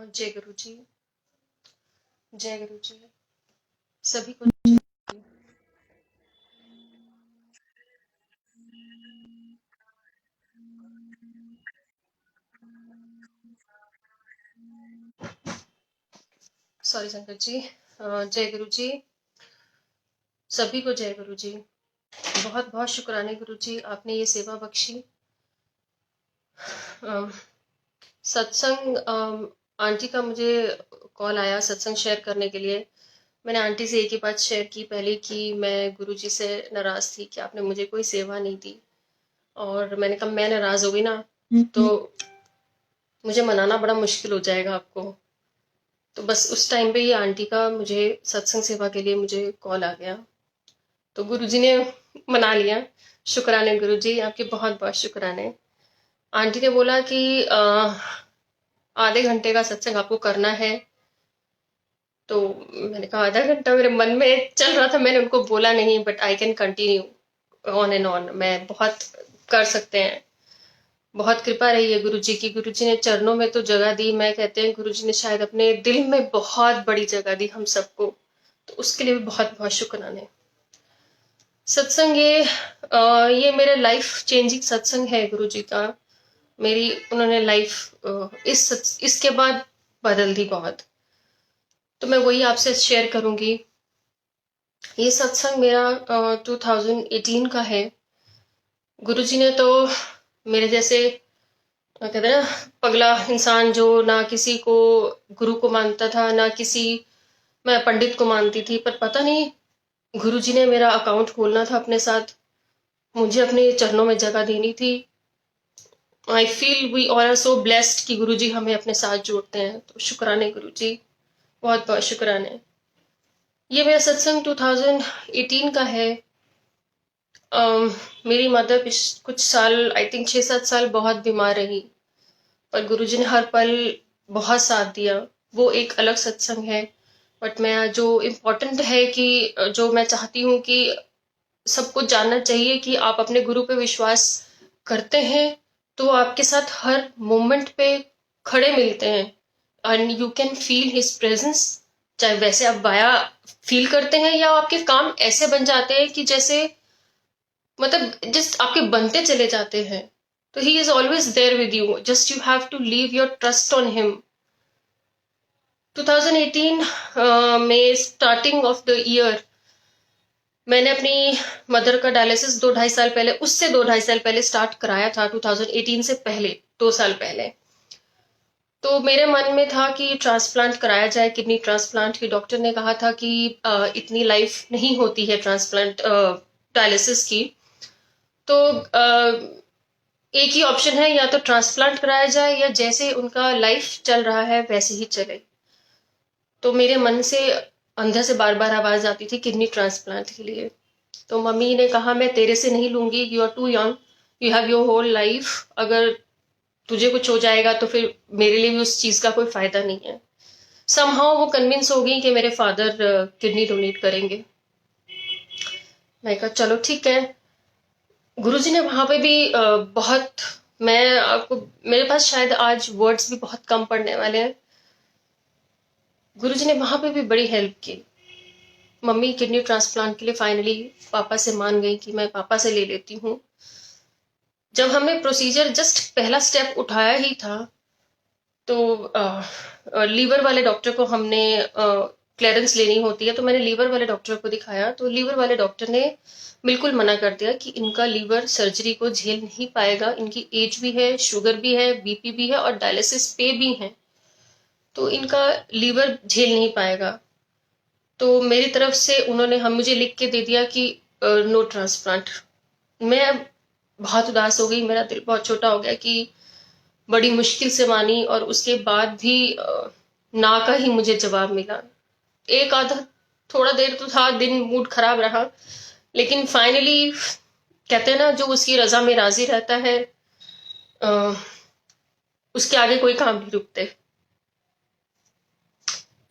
जय गुरु जी। जय गुरु जी। सभी को जय। सॉरी संकट जी। जय गुरु जी। सभी को जय गुरु जी। बहुत बहुत शुक्राने गुरु जी, आपने ये सेवा बख्शी। अम, सत्संग आंटी का मुझे कॉल आया सत्संग शेयर करने के लिए। मैंने आंटी से एक ही बात शेयर की पहले कि मैं गुरु जी से नाराज थी कि आपने मुझे कोई सेवा नहीं दी, और मैंने कहा मैं नाराज हो गई ना तो मुझे मनाना बड़ा मुश्किल हो जाएगा आपको। तो बस उस टाइम पे ये आंटी का मुझे सत्संग सेवा के लिए मुझे कॉल आ गया, तो गुरुजी ने मना लिया। शुक्राने गुरुजी, आपके बहुत बहुत शुक्राने। आंटी ने बोला कि आधे घंटे का सत्संग आपको करना है। तो मैंने कहा आधा घंटा, मेरे मन में चल रहा था, मैंने उनको बोला नहीं, but I can continue on and on, मैं बहुत कर सकते हैं। बहुत कृपा रही है गुरु जी की, गुरु जी ने चरणों में तो जगह दी। मैं कहते हैं गुरु जी ने शायद अपने दिल में बहुत बड़ी जगह दी हम सबको, तो उसके लिए भी बहुत बहुत शुक्राने। सत्संग ये मेरे लाइफ चेंजिंग सत्संग है गुरु जी का। मेरी उन्होंने लाइफ इसके बाद बदल दी बहुत। तो मैं वही आपसे शेयर करूंगी। ये सत्संग मेरा 2018 का है। गुरु जी ने तो मेरे जैसे कहते हैं ना, पगला इंसान जो ना किसी को गुरु को मानता था, ना किसी, मैं पंडित को मानती थी, पर पता नहीं गुरुजी ने मेरा अकाउंट खोलना था अपने साथ, मुझे अपने चरणों में जगह देनी थी। I feel we are so blessed कि गुरुजी हमें अपने साथ जोड़ते हैं, तो शुक्राने गुरुजी, बहुत बहुत शुक्राने। ये मेरा सत्संग 2018 का है। मेरी मदर कुछ साल, आई थिंक 6-7 साल बहुत बीमार रही, पर गुरुजी ने हर पल बहुत साथ दिया। वो एक अलग सत्संग है। बट मैं जो इम्पोर्टेंट है कि जो मैं चाहती हूँ कि सबको जानना चाहिए कि आप अपने गुरु पे विश्वास करते हैं तो आपके साथ हर मोमेंट पे खड़े मिलते हैं, and you can feel his presence. चाहे वैसे आप वाया फील करते हैं या आपके काम ऐसे बन जाते हैं कि जैसे मतलब जस्ट आपके बनते चले जाते हैं, तो he is always there with you, just you have to leave your trust on him. 2018 में स्टार्टिंग ऑफ द ईयर मैंने अपनी मदर का डायलिसिस 2-2.5 साल पहले, उससे 2-2.5 साल पहले स्टार्ट कराया था, 2018 से पहले 2 साल पहले। तो मेरे मन में था कि ट्रांसप्लांट कराया जाए, किडनी ट्रांसप्लांट की। डॉक्टर ने कहा था कि इतनी लाइफ नहीं होती है ट्रांसप्लांट डायलिसिस की, तो एक ही ऑप्शन है, या तो ट्रांसप्लांट कराया जाए या जैसे उनका लाइफ चल रहा है वैसे ही चले। तो मेरे मन से अंदर से बार बार आवाज आती थी किडनी ट्रांसप्लांट के लिए। तो मम्मी ने कहा मैं तेरे से नहीं लूंगी, you are too young, you have your whole life, अगर तुझे कुछ हो जाएगा तो फिर मेरे लिए भी उस चीज का कोई फायदा नहीं है। समहाउ वो कन्विंस हो गई कि मेरे फादर किडनी डोनेट करेंगे। मैं कहा चलो ठीक है। गुरुजी ने वहां पे भी बहुत, मैं आपको, मेरे पास शायद आज वर्ड्स भी बहुत कम पड़ने वाले हैं। गुरुजी ने वहां पे भी बड़ी हेल्प की। मम्मी किडनी ट्रांसप्लांट के लिए फाइनली पापा से मान गई कि मैं पापा से ले लेती हूँ। जब हमने प्रोसीजर जस्ट पहला स्टेप उठाया ही था, तो लीवर वाले डॉक्टर को हमने क्लियरेंस लेनी होती है, तो मैंने लीवर वाले डॉक्टर को दिखाया, तो लीवर वाले डॉक्टर ने बिल्कुल मना कर दिया कि इनका लीवर सर्जरी को झेल नहीं पाएगा, इनकी एज भी है, शुगर भी है, बीपी भी है और डायलिसिस पे भी है, तो इनका लीवर झेल नहीं पाएगा। तो मेरी तरफ से उन्होंने हम मुझे लिख के दे दिया कि नो ट्रांसप्लांट। मैं बहुत उदास हो गई, मेरा दिल बहुत छोटा हो गया कि बड़ी मुश्किल से मानी, और उसके बाद भी ना का ही मुझे जवाब मिला। एक आधा थोड़ा देर तो था, दिन मूड खराब रहा, लेकिन फाइनली कहते हैं ना, जो उसकी रजा में राजी रहता है उसके आगे कोई काम नहीं रुकते।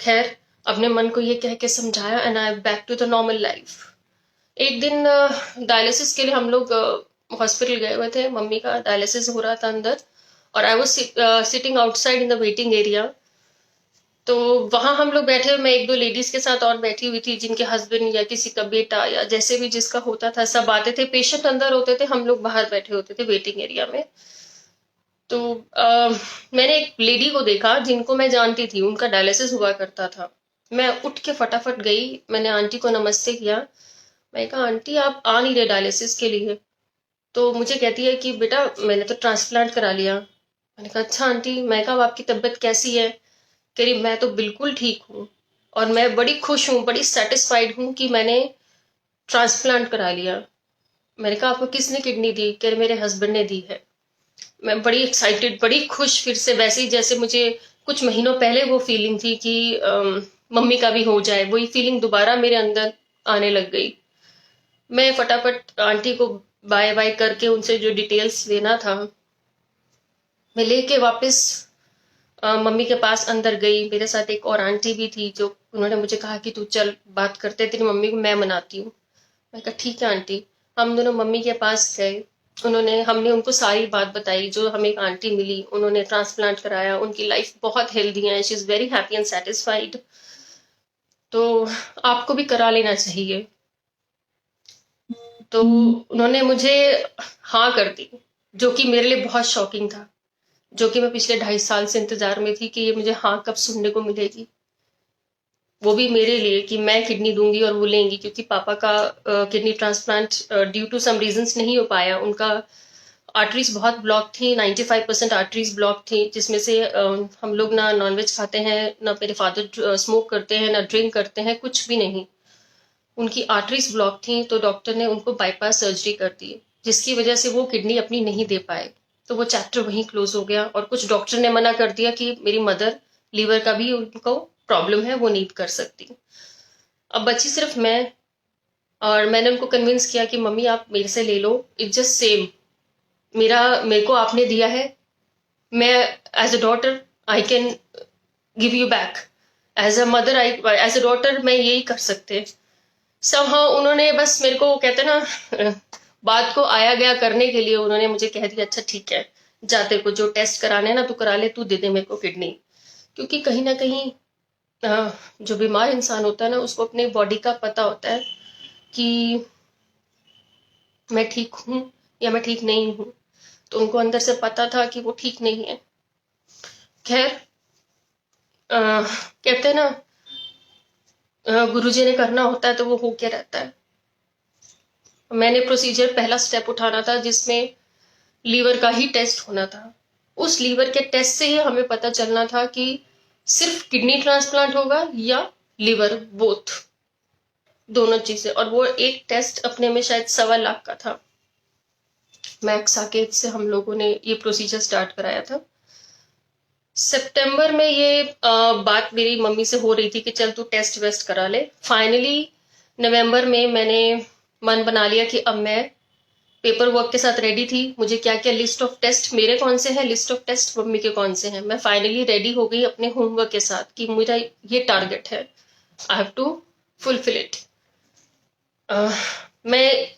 खैर, अपने मन को ये कह के समझाया, and I back to the normal life. एक दिन डायलिसिस के लिए हम लोग हॉस्पिटल गए हुए थे, मम्मी का डायलिसिस हो रहा था अंदर, और I was sitting outside in the waiting area. तो वहां हम लोग बैठे, मैं एक दो लेडीज के साथ और बैठी हुई थी जिनके हस्बैंड या किसी का बेटा या जैसे भी जिसका होता था, सब आते थे। पेशेंट अंदर होते थे, हम लोग बाहर बैठे होते थे वेटिंग एरिया में। तो मैंने एक लेडी को देखा जिनको मैं जानती थी, उनका डायलिसिस हुआ करता था। मैं उठ के फटाफट गई, मैंने आंटी को नमस्ते किया। मैं कहा आंटी आप आ नहीं रहे डायलिसिस के लिए? तो मुझे कहती है कि बेटा मैंने तो ट्रांसप्लांट करा लिया। मैंने कहा अच्छा आंटी। मैं कहा अब आपकी तबीयत कैसी है? कह रही मैं तो बिल्कुल ठीक हूँ और मैं बड़ी खुश हूँ, बड़ी सेटिस्फाइड हूँ कि मैंने ट्रांसप्लांट करा लिया। मैंने कहा आपको किसने किडनी दी? कह रहे मेरे हस्बैंड ने दी है। मैं बड़ी एक्साइटेड, बड़ी खुश, फिर से वैसे ही जैसे मुझे कुछ महीनों पहले वो फीलिंग थी कि मम्मी का भी हो जाए, वही फीलिंग दोबारा मेरे अंदर आने लग गई। मैं फटाफट आंटी को बाय बाय करके उनसे जो डिटेल्स लेना था मैं लेके वापस मम्मी के पास अंदर गई। मेरे साथ एक और आंटी भी थी, जो उन्होंने मुझे कहा कि तू चल बात करते, तेरी मम्मी को मैं मनाती हूँ। मैं कहा ठीक है आंटी। हम दोनों मम्मी के पास गए। हमने उनको सारी बात बताई। जो हमें एक आंटी मिली, उन्होंने ट्रांसप्लांट कराया, उन्होंने लाइफ बहुत हेल्दी है, she is very happy and satisfied. तो आपको भी करा लेना चाहिए। तो उन्होंने मुझे हाँ कर दी, जो कि मेरे लिए बहुत शॉकिंग था, जो कि मैं पिछले 2.5 साल से इंतजार में थी कि ये मुझे हाँ कब सुनने को मिलेगी। वो भी मेरे लिए कि मैं किडनी दूंगी और वो लेंगी, क्योंकि पापा का kidney transplant due to some reasons नहीं हो पाया। उनका आर्टरीज बहुत ब्लॉक थी, 95% आर्टरीज ब्लॉक थी, जिसमें से हम लोग ना नॉनवेज खाते हैं, ना मेरे फादर स्मोक करते हैं, ना ड्रिंक करते हैं, कुछ भी नहीं। उनकी आर्टरीज ब्लॉक थी, तो डॉक्टर ने उनको बाईपास सर्जरी कर दी, जिसकी वजह से वो किडनी अपनी नहीं दे पाए। तो वो चैप्टर वहीं क्लोज हो गया। और कुछ डॉक्टर ने मना कर दिया कि मेरी मदर लीवर का भी उनको प्रॉब्लम है, वो नहीं कर सकती। अब बची सिर्फ मैं। और मैंने उनको कन्विंस किया कि मम्मी आप मेरे से ले लो, इट्स जस्ट सेम। मेरे को आपने दिया है, मैं as a daughter I can give you back. As a mother I, as a daughter मैं यही कर सकते। सब हाँ, उन्होंने बस मेरे को कहते ना बात को आया गया करने के लिए उन्होंने मुझे कह दिया अच्छा ठीक है, जा तेरे को जो टेस्ट कराने हैं ना तू करा ले, तू दे दे मेरे को किडनी। क्योंकि कहीं ना कहीं जो बीमार इंसान होता है ना, उसको अपने बॉडी का पता होता है कि मैं ठीक हूँ या मैं ठीक नहीं हूँ। तो उनको अंदर से पता था कि वो ठीक नहीं है। खैर, कहते हैं ना गुरुजी ने करना होता है तो वो हो के रहता है। मैंने प्रोसीजर पहला स्टेप उठाना था, जिसमें लीवर का ही टेस्ट होना था। उस लीवर के टेस्ट से ही हमें पता चलना था कि सिर्फ किडनी ट्रांसप्लांट होगा या लिवर, बोथ, दोनों चीजें। और वो एक टेस्ट अपने में शायद 1.25 लाख का था। मैक्स साकेत से हम लोगों ने ये प्रोसीजर स्टार्ट कराया था। सितंबर में ये बात मेरी मम्मी से हो रही थी कि चल तू टेस्ट वेस्ट करा ले। फाइनली नवंबर में मैंने मन बना लिया कि अब मैं पेपर वर्क के साथ रेडी थी। मुझे क्या क्या लिस्ट ऑफ टेस्ट मेरे कौन से हैं, लिस्ट ऑफ टेस्ट मम्मी के कौन से हैं। मैं फाइनली रेडी हो गई अपने होमवर्क के साथ कि मेरा ये टारगेट है, I have to fulfil it. मैं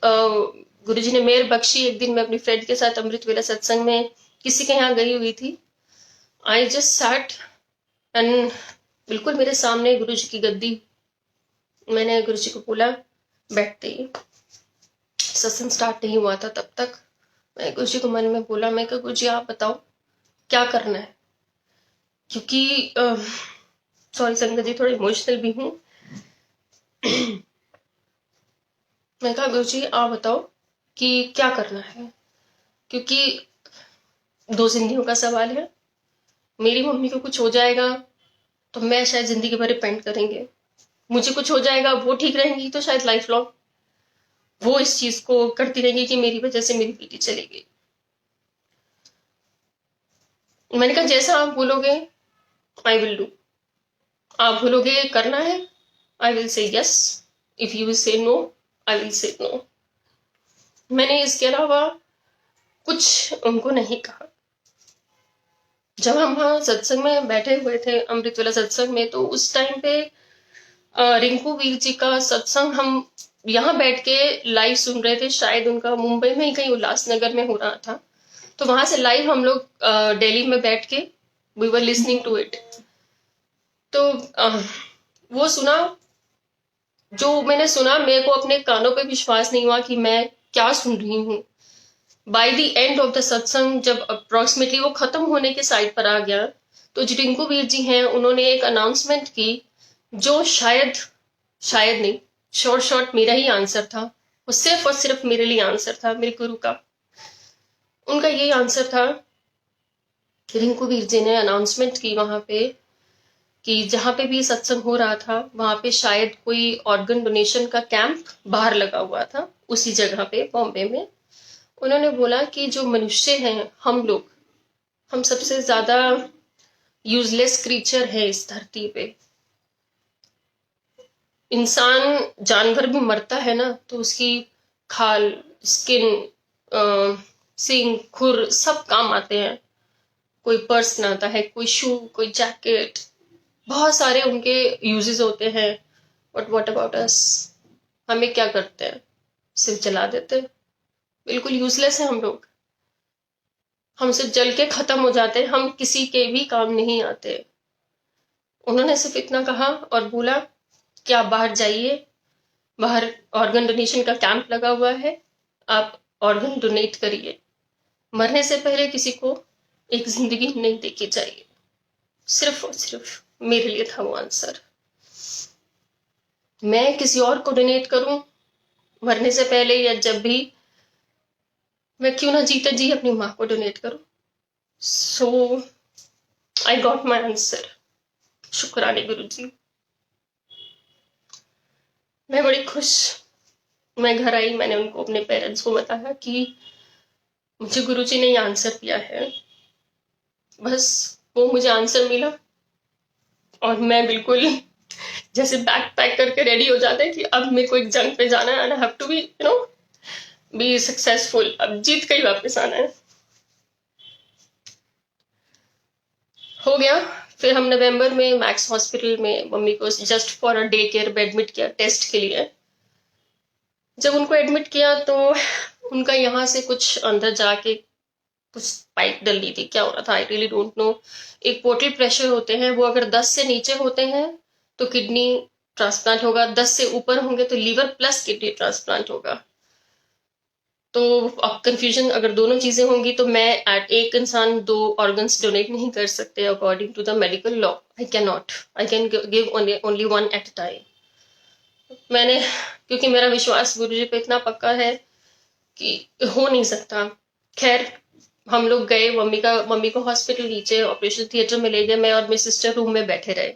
गुरुजी ने मेहर बख्शी, एक दिन मैं अपनी फ्रेंड के साथ अमृत वेला सत्संग में किसी के यहाँ गई हुई थी। आई जस्ट सैट एंड बिल्कुल मेरे सामने गुरुजी की गद्दी। मैंने गुरुजी को बोला, बैठते ही सत्संग स्टार्ट नहीं हुआ था तब तक, मैं गुरुजी को मन में बोला, मैं कहा गुरुजी आप बताओ क्या करना है। क्योंकि सॉरी संगत जी, थोड़ी इमोशनल भी हूँ। मैं कहा गुरुजी आप बताओ कि क्या करना है, क्योंकि 2 जिंदगियों का सवाल है। मेरी मम्मी को कुछ हो जाएगा तो मैं शायद जिंदगी भर रिपेंट करेंगे, मुझे कुछ हो जाएगा वो ठीक रहेंगी तो शायद लाइफ लॉन्ग वो इस चीज को करती रहेंगी कि मेरी वजह से मेरी बेटी चली गई। मैंने कहा जैसा आप बोलोगे आई विल डू। आप बोलोगे करना है, I will say yes. If you will say no, I will say no. मैंने इसके अलावा कुछ उनको नहीं कहा। जब हम वहां सत्संग में बैठे हुए थे अमृत वाला सत्संग में, तो उस टाइम पे रिंकू वीर जी का सत्संग हम यहाँ बैठ के लाइव सुन रहे थे। शायद उनका मुंबई में ही कहीं उल्लासनगर में हो रहा था, तो वहां से लाइव हम लोग दिल्ली में बैठ के we were listening to it. तो वो सुना, जो मैंने सुना मेरे को अपने कानों पे विश्वास नहीं हुआ कि मैं क्या सुन रही हूँ। By the end of the सत्संग जब अप्रोक्सीमेटली वो खत्म होने के साइड पर आ गया, तो जो रिंकू वीर जी हैं उन्होंने एक अनाउंसमेंट की, जो शायद शायद नहीं, शॉर्ट मेरा ही आंसर था। वो सिर्फ और सिर्फ मेरे लिए आंसर था, मेरे गुरु का। उनका यही आंसर था। रिंकू वीर जी ने अनाउंसमेंट की वहां पे कि जहां पे भी सत्संग हो रहा था वहां पे शायद कोई ऑर्गन डोनेशन का कैंप बाहर लगा हुआ था, उसी जगह पे बॉम्बे में। उन्होंने बोला कि जो मनुष्य हैं, हम लोग, हम सबसे ज्यादा यूजलेस क्रीचर है इस धरती पे। इंसान, जानवर भी मरता है ना तो उसकी खाल, स्किन, सींग, खुर सब काम आते हैं। कोई पर्स बनाता है, कोई शू, कोई जैकेट, बहुत सारे उनके यूजेस होते हैं। But what about us? हमें क्या करते हैं? सिर्फ जला देते हैं। बिल्कुल यूजलेस है हम लोग। हम सिर्फ जल के खत्म हो जाते हैं, हम किसी के भी काम नहीं आते। उन्होंने सिर्फ इतना कहा और बोला कि आप बाहर जाइए, बाहर ऑर्गन डोनेशन का कैंप लगा हुआ है, आप ऑर्गन डोनेट करिए। मरने से पहले किसी को एक जिंदगी नहीं देखी चाहिए। सिर्फ और सिर्फ मेरे लिए था वो आंसर। मैं किसी और को डोनेट करूं मरने से पहले या जब भी, मैं क्यों ना जीते जी अपनी माँ को डोनेट करूं। सो आई गॉट माई आंसर। शुक्राने गुरु जी। मैं बड़ी खुश। मैं घर आई, मैंने उनको, अपने पेरेंट्स को बताया कि मुझे गुरु जी ने ये आंसर दिया है। बस वो मुझे आंसर मिला और मैं बिल्कुल जैसे बैग पैक करके रेडी हो जाते हैं कि अब मेरे को एक जंग पे जाना है and I have to be be successful. अब जीत के ही वापस आना है। हो गया। फिर हम नवंबर में मैक्स हॉस्पिटल में मम्मी को just for a day care में एडमिट किया टेस्ट के लिए। जब उनको एडमिट किया तो उनका यहाँ से कुछ अंदर जाके कुछ पाइप डल रही थी, क्या हो रहा था आई रियली डोंट नो। एक पोर्टल प्रेशर होते हैं, वो अगर 10 से नीचे होते हैं तो किडनी ट्रांसप्लांट होगा, 10 से ऊपर होंगे तो लीवर प्लस किडनी ट्रांसप्लांट होगा। तो अब कंफ्यूजन, अगर दोनों चीजें होंगी तो मैं एट एक इंसान 2 ऑर्गन्स डोनेट नहीं कर सकते according to the medical law. I can not, I can give only one at a time. मैंने, क्योंकि मेरा विश्वास गुरु जी पे इतना पक्का है कि हो नहीं सकता। खैर हम लोग गए, मम्मी को हॉस्पिटल नीचे ऑपरेशन थिएटर में ले गए। मैं और मेरी सिस्टर रूम में बैठे रहे।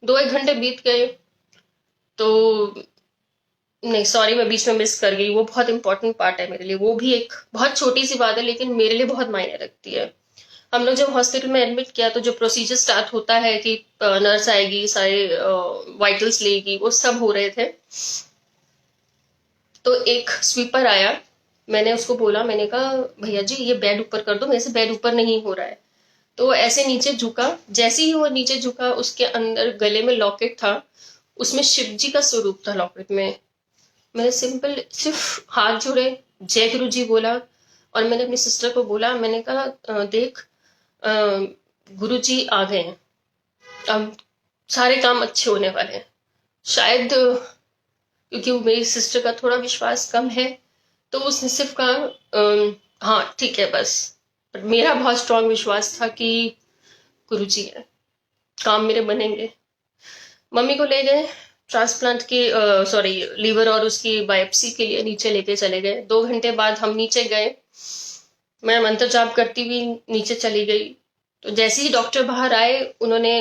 2-1 घंटे बीत गए। तो नहीं सॉरी, मैं बीच में मिस कर गई, वो बहुत इंपॉर्टेंट पार्ट है मेरे लिए। वो भी एक बहुत छोटी सी बात है लेकिन मेरे लिए बहुत मायने रखती है। हम लोग जब हॉस्पिटल में एडमिट किया तो जो प्रोसीजर स्टार्ट होता है कि नर्स आएगी, सारे वाइटल्स लेगी, वो सब हो रहे थे। तो एक स्वीपर आया, मैंने उसको बोला, मैंने कहा भैया जी ये बेड ऊपर कर दो, मेरे से बेड ऊपर नहीं हो रहा है। तो ऐसे नीचे झुका, जैसे ही वो नीचे झुका उसके अंदर गले में लॉकेट था, उसमें शिव जी का स्वरूप था लॉकेट में। मैंने सिंपल सिर्फ हाथ जोड़े, जय गुरु जी बोला और मैंने अपनी सिस्टर को बोला, मैंने कहा देख गुरु जी आ गए हैं, अब सारे काम अच्छे होने वाले हैं। शायद क्योंकि वो मेरी सिस्टर का थोड़ा विश्वास कम है तो उसने सिर्फ कहा हाँ ठीक है बस। पर मेरा बहुत स्ट्रांग विश्वास था कि गुरु जी है, काम मेरे बनेंगे। मम्मी को ले गए ट्रांसप्लांट की, सॉरी लीवर और उसकी बायोप्सी के लिए नीचे लेके चले गए। 2 घंटे बाद हम नीचे गए, मैं मंत्र जाप करती हुई नीचे चली गई। तो जैसे ही डॉक्टर बाहर आए उन्होंने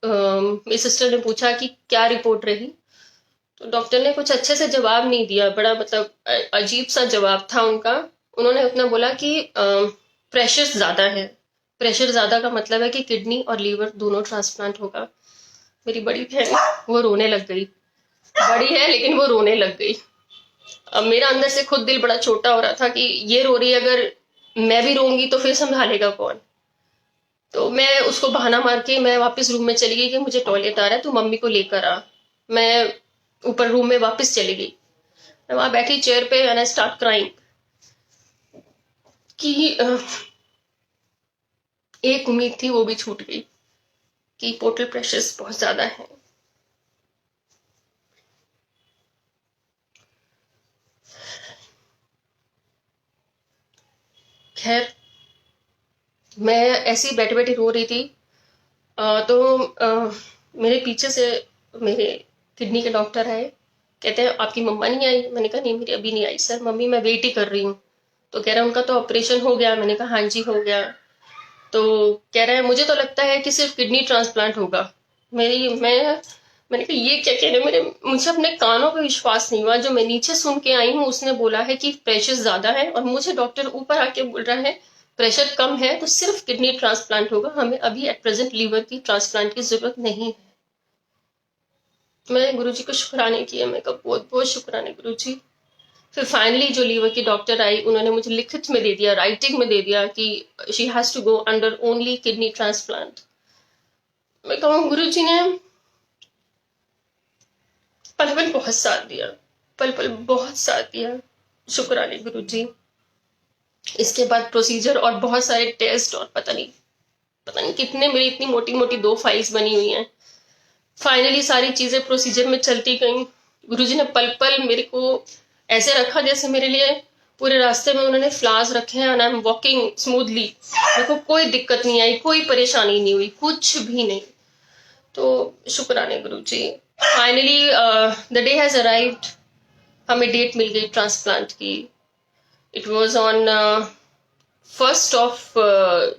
मेरी सिस्टर ने पूछा कि क्या रिपोर्ट रही। तो डॉक्टर ने कुछ अच्छे से जवाब नहीं दिया, बड़ा मतलब अजीब सा जवाब था उनका। उन्होंने उतना बोला कि प्रेशर ज्यादा है। प्रेशर ज्यादा का मतलब है कि किडनी और लीवर दोनों ट्रांसप्लांट होगा। मेरी बड़ी बहन, वो रोने लग गई। बड़ी है लेकिन वो रोने लग गई। अब मेरा अंदर से खुद दिल बड़ा छोटा हो रहा था कि ये रो रही है, अगर मैं भी रोऊंगी तो फिर संभालेगा कौन। तो मैं उसको बहाना मार के मैं वापस रूम में चली गई कि मुझे टॉयलेट आ रहा है, तू मम्मी को लेकर आ। मैं ऊपर रूम में वापस चली गई। मैं वहां बैठी चेयर पे एंड आई स्टार्ट क्राइंग कि एक उम्मीद थी वो भी छूट गई कि पोर्टल प्रेशर्स बहुत ज़्यादा हैं। खैर, मैं ऐसे ही बैठे बैठे रो रही थी। मेरे पीछे से मेरे किडनी के डॉक्टर आए, कहते हैं आपकी मम्मा नहीं आई? मैंने कहा नहीं, मेरी अभी नहीं आई सर, मम्मी मैं वेट ही कर रही हूँ। तो कह रहा है उनका तो ऑपरेशन हो गया। मैंने कहा हाँ जी हो गया। तो कह रहा है मुझे तो लगता है कि सिर्फ किडनी ट्रांसप्लांट होगा। मैंने कहा ये क्या कह रहे हैं? मुझे अपने कानों पे विश्वास नहीं हुआ। जो मैं नीचे सुन के आई हूँ उसने बोला है कि प्रेशर ज्यादा है, और मुझे डॉक्टर ऊपर आके बोल रहा है प्रेशर कम है तो सिर्फ किडनी ट्रांसप्लांट होगा, हमें अभी एट प्रेजेंट लीवर की ट्रांसप्लांट की जरूरत नहीं है। मैंने गुरुजी को शुक्राने किया, मैं कहा बहुत बहुत शुक्राने गुरुजी। फिर फाइनली जो लीवर की डॉक्टर आई, उन्होंने मुझे लिखित में दे दिया, राइटिंग में दे दिया कि she has to go under only kidney transplant. मैं कहूँ गुरुजी ने पल पल बहुत साथ दिया, पल पल बहुत साथ दिया। शुक्राने गुरुजी। इसके बाद प्रोसीजर और बहुत सारे टेस्ट और पता नहीं कितने, मेरी इतनी मोटी मोटी 2 फाइल्स बनी हुई हैं। फाइनली सारी चीजें प्रोसीजर में चलती गई। गुरुजी ने पल पल मेरे को ऐसे रखा जैसे मेरे लिए पूरे रास्ते में उन्होंने फ्लावर्स रखे हैं, and I am walking smoothly. मेरे को कोई दिक्कत नहीं आई, कोई परेशानी नहीं हुई, कुछ भी नहीं। तो शुक्राने Guruji. Finally the day has arrived. हमें डेट मिल गई ट्रांसप्लांट की। It was on 1st of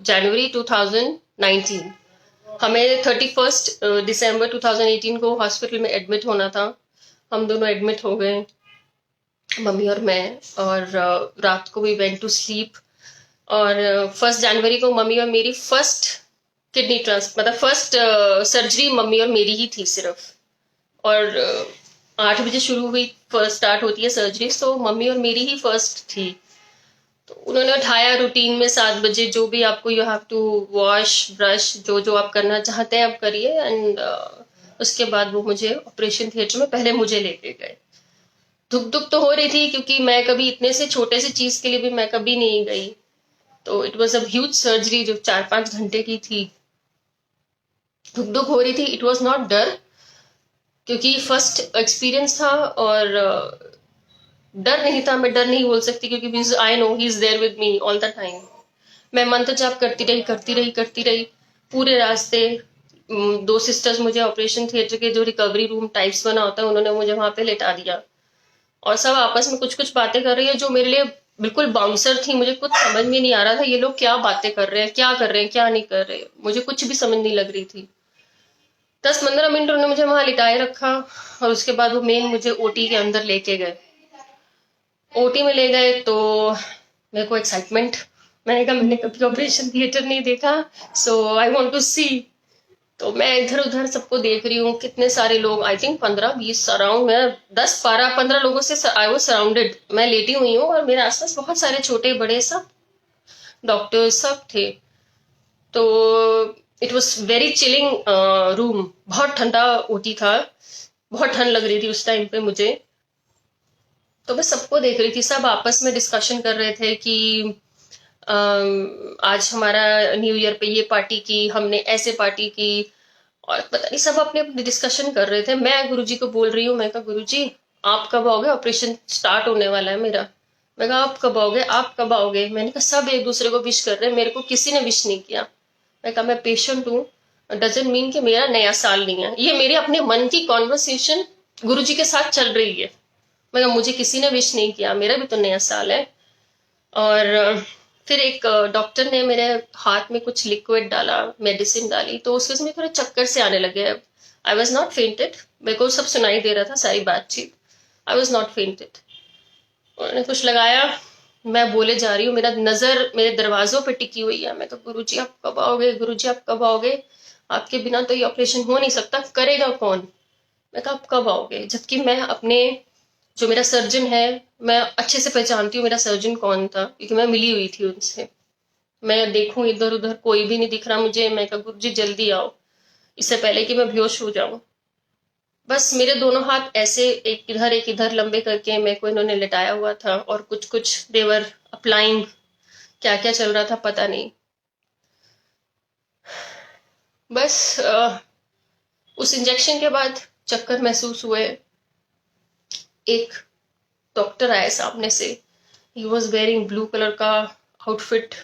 January 2019। हमें 31st दिसंबर 2018 को हॉस्पिटल में एडमिट होना था। हम दोनों एडमिट हो गए, मम्मी और मैं, और रात को वी वेंट टू स्लीप। और 1st जनवरी को मम्मी और मेरी फर्स्ट किडनी मतलब फर्स्ट सर्जरी मम्मी और मेरी ही थी सिर्फ। और 8 बजे शुरू हुई, फर्स्ट स्टार्ट होती है सर्जरी, तो मम्मी और मेरी ही फर्स्ट थी। तो उन्होंने उठाया रूटीन में 7 बजे, जो भी आपको you have to wash brush, जो जो आप करना चाहते हैं आप करिए। एंड उसके बाद वो मुझे ऑपरेशन थिएटर में पहले मुझे लेके गए। धुक धुक तो हो रही थी, क्योंकि मैं कभी इतने से छोटे से चीज के लिए भी मैं कभी नहीं गई। तो it was a huge surgery जो 4-5 घंटे की थी। धुक धुक हो रही थी, इट वॉज नॉट डर, क्योंकि फर्स्ट एक्सपीरियंस था। और डर नहीं था, मैं डर नहीं बोल सकती, क्योंकि I know he is there with me all the time. मैं मंत्र जाप करती रही पूरे रास्ते। 2 सिस्टर्स मुझे ऑपरेशन थिएटर के जो रिकवरी रूम टाइप्स बना होता है, उन्होंने मुझे वहां पे लेटा दिया, और सब आपस में कुछ कुछ बातें कर रही है जो मेरे लिए बिल्कुल बाउंसर थी। मुझे कुछ समझ में नहीं आ रहा था, ये लोग क्या बातें कर रहे हैं, क्या कर रहे हैं, क्या नहीं कर रहे, मुझे कुछ भी समझ नहीं लग रही थी। 10-15 मिनट उन्होंने मुझे वहां लिटाए रखा, और उसके बाद वो मेन मुझे ओटी के अंदर लेके गए। ओटी में ले गए तो मेरे को एक्साइटमेंट, मैंने कहा मैंने कभी ऑपरेशन थिएटर नहीं देखा, सो आई वांट टू सी। तो मैं इधर उधर सबको देख रही हूँ, कितने सारे लोग, आई थिंक 15-20 अराउंड में, 10-12-15 लोगों से आई वाज सराउंडेड। मैं लेटी हुई हूँ और मेरे आसपास बहुत सारे छोटे बड़े सब डॉक्टर्स सब थे। तो it was very chilling room, बहुत ठंडा ओटी था, बहुत ठंड लग रही थी उस टाइम पे मुझे। तो मैं सबको देख रही थी, सब आपस में डिस्कशन कर रहे थे कि आज हमारा न्यू ईयर पे ये पार्टी की, हमने ऐसे पार्टी की, और पता नहीं सब अपने अपने डिस्कशन कर रहे थे। मैं गुरुजी को बोल रही हूँ, मैं कहा गुरुजी आप कब आओगे, ऑपरेशन स्टार्ट होने वाला है मेरा। मैं कहा आप कब आओगे, आप कब आओगे। मैंने कहा सब एक दूसरे को विश कर रहे हैं, मेरे को किसी ने विश नहीं किया। मैं कहा मैं पेशेंट हूँ, डजंट मीन कि मेरा नया साल नहीं है। ये मेरे अपने मन की कॉन्वर्सेशन गुरुजी के साथ चल रही है। मैं कहा मुझे किसी ने विश नहीं किया, मेरा भी तो नया साल है। और फिर एक डॉक्टर ने मेरे हाथ में कुछ लिक्विड डाला, मेडिसिन डाली, तो उसके समय थोड़े चक्कर से आने लगे। आई वॉज नॉट फेंटेड, मेरे को सब सुनाई दे रहा था सारी बातचीत। I was not fainted. उन्होंने कुछ लगाया, मैं बोले जा रही हूँ, मेरा नजर मेरे दरवाजों पे टिकी हुई है। मैं तो गुरुजी आप कब आओगे, गुरुजी आप कब आओगे, आपके बिना तो ये ऑपरेशन हो नहीं सकता, करेगा कौन। मैं कहा आप कब आओगे, जबकि मैं अपने जो मेरा सर्जन है, मैं अच्छे से पहचानती हूँ मेरा सर्जन कौन था, क्योंकि मैं मिली हुई थी उनसे। मैं देखूं इधर उधर कोई भी नहीं दिख रहा मुझे। मैं कहा गुरुजी जल्दी आओ, इससे पहले कि मैं बेहोश हो जाऊं। बस मेरे दोनों हाथ ऐसे एक इधर लंबे करके मेरे को इन्होंने लिटाया हुआ था, और कुछ कुछ देवर अप्लाइंग, क्या क्या चल रहा था पता नहीं। बस उस इंजेक्शन के बाद चक्कर महसूस हुए। एक डॉक्टर आए सामने से, he was wearing blue colour का आउटफिट,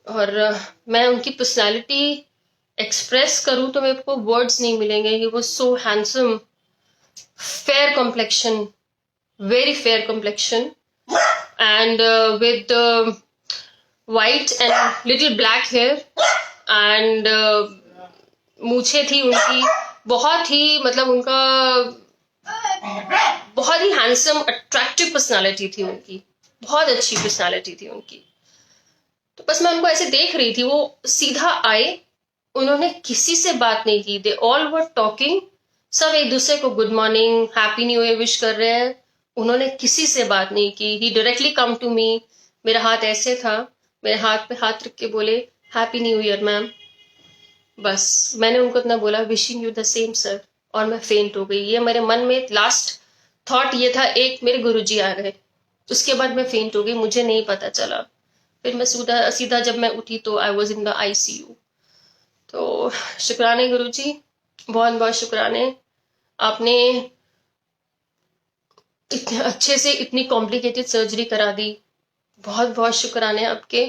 और मैं उनकी पर्सनालिटी एक्सप्रेस करूं तो मेरे को वर्ड्स नहीं मिलेंगे। He was so handsome, fair complexion, very fair complexion, and with white and little black hair, and मूछें थी उनकी, बहुत ही मतलब उनका बहुत ही हैंडसम अट्रैक्टिव पर्सनालिटी थी उनकी, बहुत अच्छी पर्सनालिटी थी उनकी। तो बस मैं उनको ऐसे देख रही थी, वो सीधा आए, उन्होंने किसी से बात नहीं की, दे ऑल वर टॉकिंग, सब एक दूसरे को good morning happy new year wish कर रहे हैं, उन्होंने किसी से बात नहीं की। ही डायरेक्टली कम टू मी, मेरा हाथ ऐसे था, मेरे हाथ पे हाथ रख के बोले हैप्पी न्यू ईयर मैम। बस मैंने उनको इतना बोला, wishing you the same sir, और मैं फेंट हो गई। ये मेरे मन में लास्ट थॉट ये था, एक मेरे गुरुजी आ गए, उसके बाद मैं फेंट हो गई, मुझे नहीं पता चला। फिर मैं सीधा सीधा जब मैं उठी तो I was in the ICU. तो शुक्राने गुरुजी, बहुत बहुत शुक्राने, आपने इतने अच्छे से इतनी कॉम्प्लिकेटेड सर्जरी करा दी, बहुत बहुत शुक्राने आपके।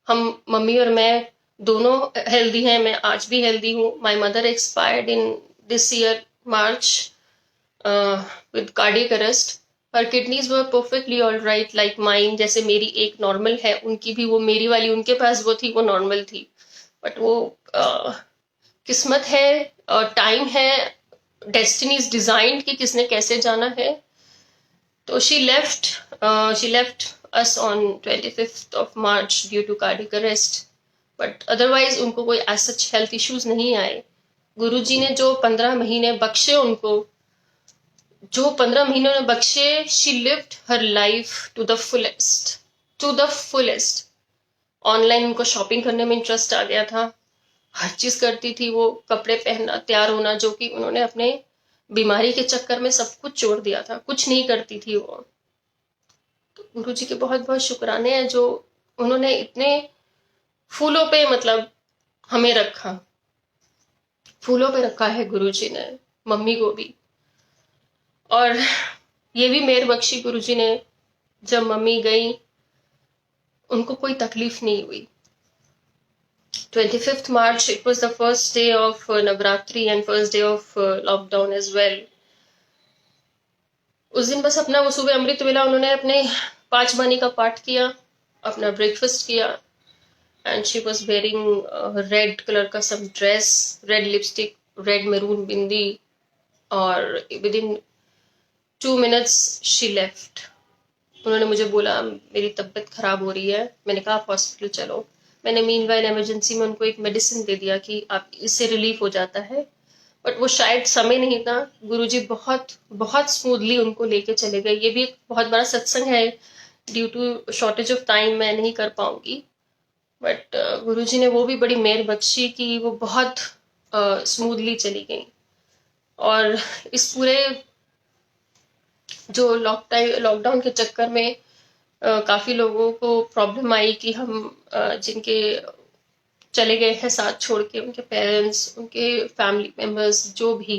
हम मम्मी और मैं दोनों हेल्दी हैं, मैं आज भी हेल्दी हूँ। My mother expired in this year March with cardiac arrest. Her kidneys were perfectly all right like mine, जैसे मेरी एक नॉर्मल है, उनकी भी वो मेरी वाली उनके पास वो थी, वो नॉर्मल थी। बट वो किस्मत है, टाइम है, डेस्टिनी इज डिजाइंड कि किसने कैसे जाना है। तो she left us on 25th of March due to cardiac arrest, but otherwise उनको कोई as such health issues नहीं आए। गुरुजी ने जो 15 महीने बख्शे उनको, जो 15 महीनों ने बख्शे, she lived her life to the fullest, to the fullest। Online उनको शॉपिंग करने में इंटरेस्ट आ गया था, हर चीज करती थी वो, कपड़े पहनना, तैयार होना, जो कि उन्होंने अपने बीमारी के चक्कर में सब कुछ छोड़ दिया था, कुछ नहीं करती थी वो। तो गुरु जी के बहुत बहुत शुक्राने हैं, जो उन्होंने इतने फूलों पे मतलब हमें रखा, फूलों पे रखा है गुरु जी ने, मम्मी को भी। और ये भी मेहर बख्शी गुरु जी ने, जब मम्मी गई उनको कोई तकलीफ नहीं हुई। 25th March, it was the first day of Navratri and first day of lockdown as well. उस दिन बस अपना वो सुबह अमृत वेला उन्होंने अपने 5 बानी का पाठ किया, अपना ब्रेकफास्ट किया, and she was wearing red colour का सब dress, red lipstick, red maroon bindi, और within 2 minutes she left. उन्होंने मुझे बोला मेरी तबीयत खराब हो रही है, मैंने कहा आप हॉस्पिटल चलो। मैंने मीनवाइल इमरजेंसी में उनको एक मेडिसिन दे दिया कि आप इससे रिलीफ हो जाता है, बट वो शायद समय नहीं था। गुरुजी बहुत बहुत स्मूथली उनको लेके चले गए। ये भी एक बहुत बड़ा सत्संग है, due to shortage of time मैं नहीं कर पाऊंगी, बट गुरुजी ने वो भी बड़ी मेहर बख्शी कि वो बहुत स्मूथली चली गई। और इस पूरे जो लॉकडाउन के चक्कर में काफी लोगों को प्रॉब्लम आई कि हम जिनके चले गए हैं साथ छोड़ के, उनके पेरेंट्स, उनके फैमिली मेंबर्स, जो भी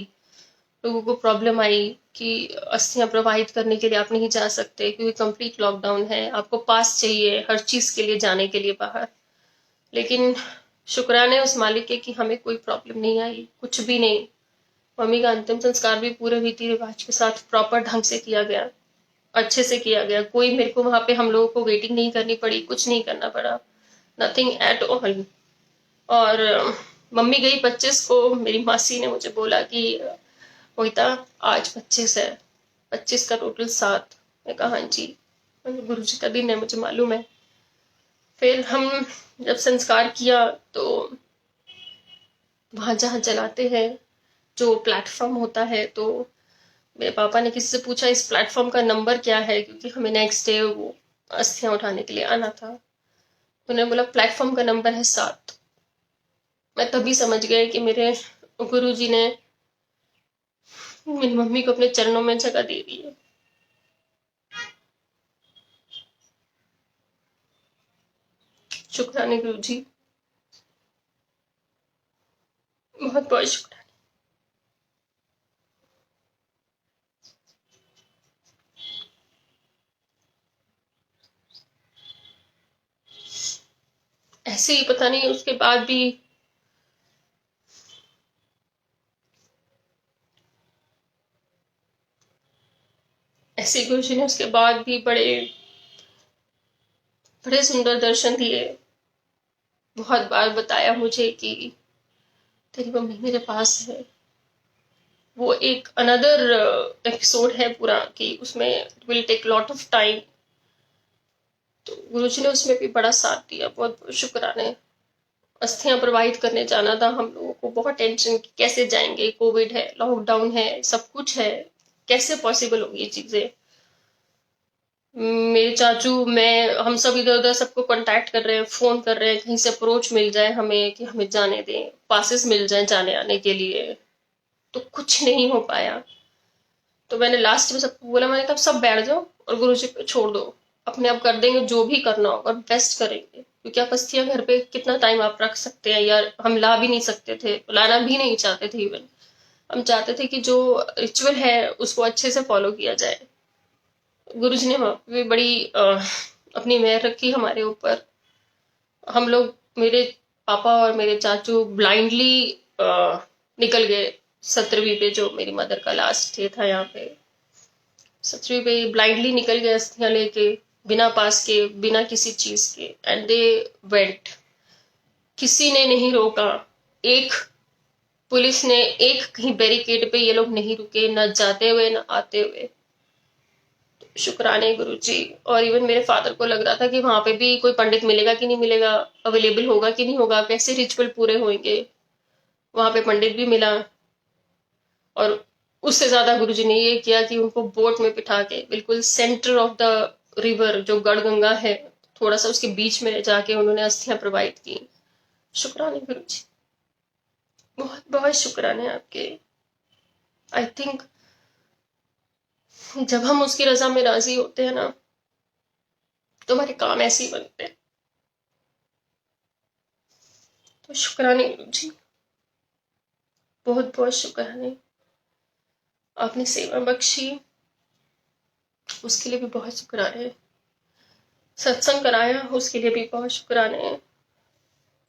लोगों को प्रॉब्लम आई कि अस्थियां प्रवाहित करने के लिए आप नहीं जा सकते क्योंकि कंप्लीट लॉकडाउन है, आपको पास चाहिए हर चीज के लिए जाने के लिए बाहर। लेकिन शुक्राने उस मालिक के कि हमें कोई प्रॉब्लम नहीं आई, कुछ भी नहीं। मम्मी का अंतिम संस्कार भी पूरे रीति रिवाज के साथ प्रॉपर ढंग से किया गया, अच्छे से किया गया। कोई मेरे को वहां पे हम लोगों को वेटिंग नहीं करनी पड़ी, कुछ नहीं करना पड़ा, नथिंग एट ऑल। और मम्मी गई 25 को, मेरी मासी ने मुझे बोला कि मोहिता आज 25 है, 25 का टोटल 7। मैं कहा हाँ जी, गुरु जी का दिन है, मुझे मालूम है। फिर हम जब संस्कार किया तो वहां जहाँ जलाते हैं जो प्लेटफॉर्म होता है, तो मेरे पापा ने किसी से पूछा इस प्लेटफॉर्म का नंबर क्या है, क्योंकि हमें नेक्स्ट डे वो अस्थियां उठाने के लिए आना था। उन्होंने बोला प्लेटफॉर्म का नंबर है 7। मैं तभी समझ गए कि मेरे गुरु जी ने मेरी मम्मी को अपने चरणों में जगह दे दी है। शुक्राने गुरु जी। बहुत बहुत शुक्रिया। ऐसे ही पता नहीं उसके बाद भी ऐसे गुरु जी ने उसके बाद भी बड़े बड़े सुंदर दर्शन दिए। बहुत बार बताया मुझे कि तेरी मम्मी मेरे पास है। वो एक अनदर एपिसोड है पूरा कि उसमें will take lot of time. तो गुरुजी ने उसमें भी बड़ा साथ दिया। बहुत बहुत शुक्राने। अस्थियां प्रवाहित करने जाना था हम लोगों को, बहुत टेंशन की कैसे जाएंगे, कोविड है, लॉकडाउन है, सब कुछ है, कैसे पॉसिबल होगी ये चीजें। मेरे चाचू, मैं, हम सब इधर उधर सबको कांटेक्ट कर रहे हैं, फोन कर रहे हैं, कहीं से अप्रोच मिल जाए हमें कि हमें जाने दें, पासेस मिल जाए जाने आने के लिए, तो कुछ नहीं हो पाया। तो मैंने लास्ट में सबको बोला, मैंने कहा सब बैठ जाओ और गुरुजी पे छोड़ दो, अपने आप कर देंगे, जो भी करना होगा बेस्ट करेंगे। क्योंकि आप अस्थियां घर पे कितना टाइम आप रख सकते हैं यार, हम ला भी नहीं सकते थे, लाना भी नहीं चाहते थे इवन। हम चाहते थे कि जो रिचुअल है उसको अच्छे से फॉलो किया जाए। गुरुजी ने वहाँ पे बड़ी अपनी मेहर रखी हमारे ऊपर। हम लोग, मेरे पापा और मेरे चाचू ब्लाइंडली निकल गए 17वीं पे, जो मेरी मदर का लास्ट डे था यहाँ पे। 17वीं पे ब्लाइंडली निकल गए अस्थियां लेके, बिना पास के, बिना किसी चीज के, एंड दे वेंट। किसी ने नहीं रोका। एक पुलिस ने, एक कहीं बैरिकेड पे ये लोग नहीं रुके, ना जाते हुए ना आते हुए। शुक्राने गुरुजी। और इवन मेरे फादर को लग रहा था कि वहां पे भी कोई पंडित मिलेगा कि नहीं मिलेगा, अवेलेबल होगा कि नहीं होगा, कैसे रिचुअल पूरे होंगे। वहां पे पंडित भी मिला। और उससे ज्यादा गुरुजी ने ये किया कि उनको बोट में बिठा के बिल्कुल सेंटर ऑफ द रिवर, जो गढ़गंगा है, थोड़ा सा उसके बीच में जाके उन्होंने अस्थियां प्रोवाइड की। शुक्राने गुरुजी, बहुत बहुत शुक्राने आपके। आई थिंक जब हम उसकी रजा में राजी होते हैं ना, तो हमारे काम ऐसे ही बनते हैं। तो शुक्राने गुरुजी, बहुत बहुत शुक्राने। आपने सेवा बख्शी, उसके लिए भी बहुत शुक्राने। सत्संग कराया, उसके लिए भी बहुत शुक्राने।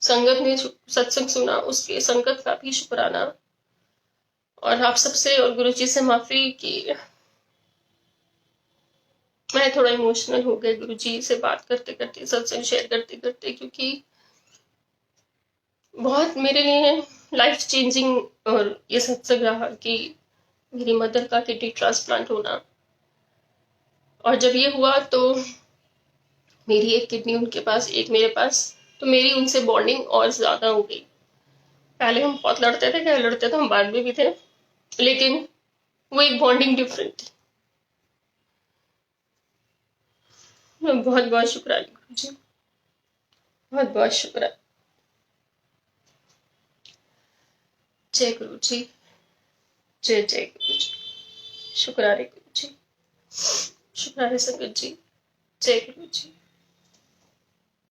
संगत ने सत्संग सुना, उसके संगत का भी शुक्राना। और आप सबसे और गुरुजी से माफी कि मैं थोड़ा इमोशनल हो गई गुरुजी से बात करते करते, सत्संग शेयर करते करते, क्योंकि बहुत मेरे लिए लाइफ चेंजिंग और ये सत्संग रहा कि मेरी मदर का किडनी ट्रांसप्लांट होना। और जब ये हुआ तो मेरी एक किडनी उनके पास, एक मेरे पास, तो मेरी उनसे बॉन्डिंग और ज्यादा हो गई। पहले हम बहुत लड़ते थे, क्या लड़ते थे हम, बाद में भी थे, लेकिन वो एक बॉन्डिंग डिफरेंट थी। बहुत बहुत शुक्रिया गुरु जी, बहुत बहुत शुक्रिया। जय गुरु जी, जय जय गुरु जी। शुक्राने गुरु जी, शुक्राने संगत जी। जय गुरु जी।